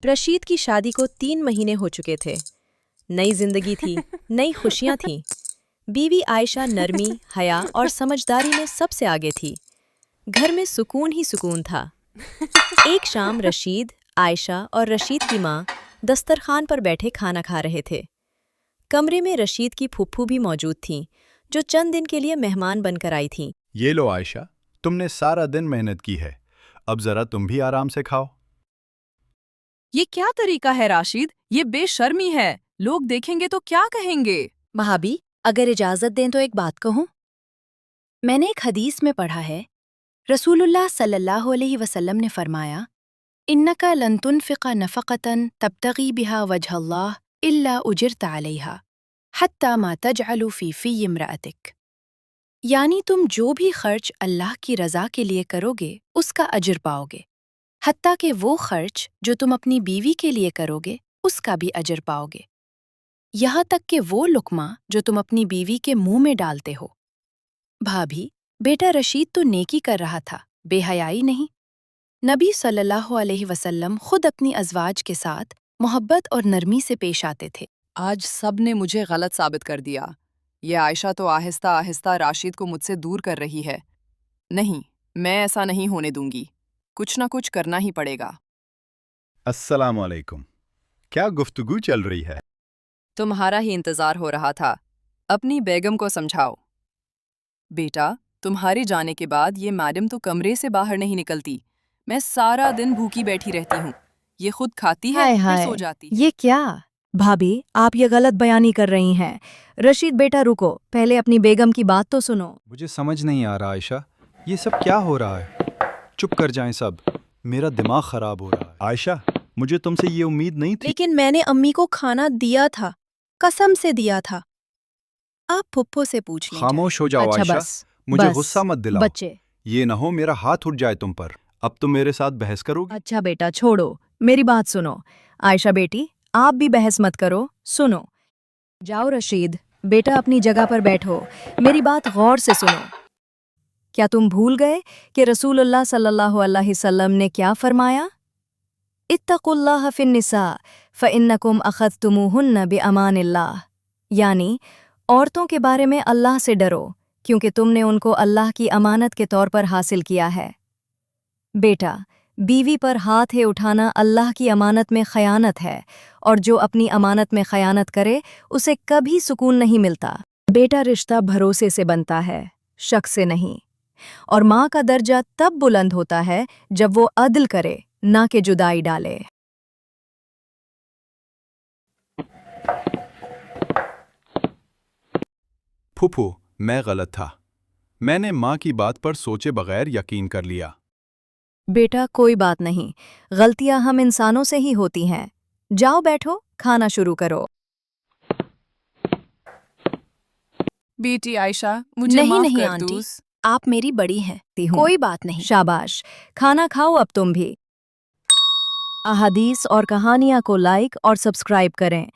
रशीद की शादी को 3 महीने हो चुके थे। नई जिंदगी थी, नई खुशियां थीं। बीवी आयशा नरमी, हया और समझदारी में सबसे आगे थी। घर में सुकून ही सुकून था। एक शाम रशीद, आयशा और रशीद की माँ दस्तरखान पर बैठे खाना खा रहे थे। कमरे में रशीद की फूफू भी मौजूद थीं, जो चंद दिन के लिए मेहमान बनकर आई थीं। ये लो आयशा, तुमने सारा दिन मेहनत की है, अब जरा तुम भी आराम से खाओ। ये क्या तरीका है राशिद? ये बेशर्मी है। लोग देखेंगे तो क्या कहेंगे? भाभी, अगर इजाजत दें तो एक बात कहूं। मैंने एक हदीस में पढ़ा है, रसूलुल्लाह सल्लल्लाहु अलैहि वसल्लम ने फरमाया, इन्नका लन तुनफिका नफकतन तब्तगी बिहा वजहल्लाह इल्ला उजिरत अलैहा हत्ता मा तजअलु फी इम्राअतिक। यानी तुम जो भी खर्च अल्लाह की रज़ा के लिए करोगे उसका अजर पाओगे, हत्ता कि वो खर्च जो तुम अपनी बीवी के लिए करोगे उसका भी अजर पाओगे, यहाँ तक कि वो लुकमा जो तुम अपनी बीवी के मुंह में डालते हो। भाभी, बेटा रशीद तो नेकी कर रहा था, बेहयाई नहीं। नबी सल्लल्लाहु अलैहि वसल्लम खुद अपनी अज़वाज के साथ मोहब्बत और नरमी से पेश आते थे। आज सब ने मुझे गलत साबित कर दिया। ये आयशा तो आहिस्ता आहिस्ता राशिद को मुझसे दूर कर रही है। नहीं, मैं ऐसा नहीं होने दूंगी। कुछ ना कुछ करना ही पड़ेगा। अस्सलामु अलैकुम। क्या गुफ्तगू चल रही है? तुम्हारा ही इंतजार हो रहा था। अपनी बेगम को समझाओ। बेटा, तुम्हारे जाने के बाद ये मैडम तो कमरे से बाहर नहीं निकलती। मैं सारा दिन भूखी बैठी रहती हूँ। ये खुद खाती है हाय फिर हाय, सो जाती है। ये क्या? भाभी, आप ये गलत बयानी कर रही हैं। रशीद बेटा रुको, पहले अपनी बेगम की बात तो सुनो। मुझे समझ नहीं आ रहा आयशा, ये सब क्या हो रहा है? चुप कर जाएं सब, मेरा दिमाग खराब हो रहा है। आयशा, मुझे तुमसे ये उम्मीद नहीं थी। लेकिन मैंने अम्मी को खाना दिया था, कसम से दिया था। आप फुप्पो से पूछ लें। खामोश हो जाओ अच्छा आयशा, बस, मुझे बस, गुस्सा मत दिलाओ। बच्चे। ये न हो मेरा हाथ उठ जाए तुम पर। अब तुम मेरे साथ बहस करोगी? अच्छा बेटा छोड़ो, मेरी बात सुनो। आयशा बेटी, आप भी बहस मत करो, सुनो। जाओ रशीद, बेटा अपनी जगह पर बैठो, मेरी बात गौर से सुनो। क्या तुम भूल गए कि रसूलुल्लाह सल्लल्लाहु अलैहि वसल्लम ने क्या फरमाया? इत्तकुल्लाह फिन्निसा फ़इन्नकुम अख़ज़्तुमूहुन्न बिअमानिल्लाह। यानी औरतों के बारे में अल्लाह से डरो, क्योंकि तुमने उनको अल्लाह की अमानत के तौर पर हासिल किया है। बेटा, बीवी पर हाथ उठाना अल्लाह की अमानत में खयानत है, और जो अपनी अमानत में खयानत करे उसे कभी सुकून नहीं मिलता। बेटा, रिश्ता भरोसे से बनता है, शक से नहीं। और माँ का दर्जा तब बुलंद होता है जब वो अदल करे, ना कि जुदाई डाले। फूफू, मैं गलत था। मैंने माँ की बात पर सोचे बगैर यकीन कर लिया। बेटा कोई बात नहीं, गलतियां हम इंसानों से ही होती हैं। जाओ बैठो, खाना शुरू करो। बेटी आयशा, मुझे नहीं माफ नहीं कर आंटी, दो। आप मेरी बड़ी हैं, हूँ। कोई बात नहीं। शाबाश, खाना खाओ अब तुम भी। अहादीस और कहानियाँ को लाइक और सब्सक्राइब करें।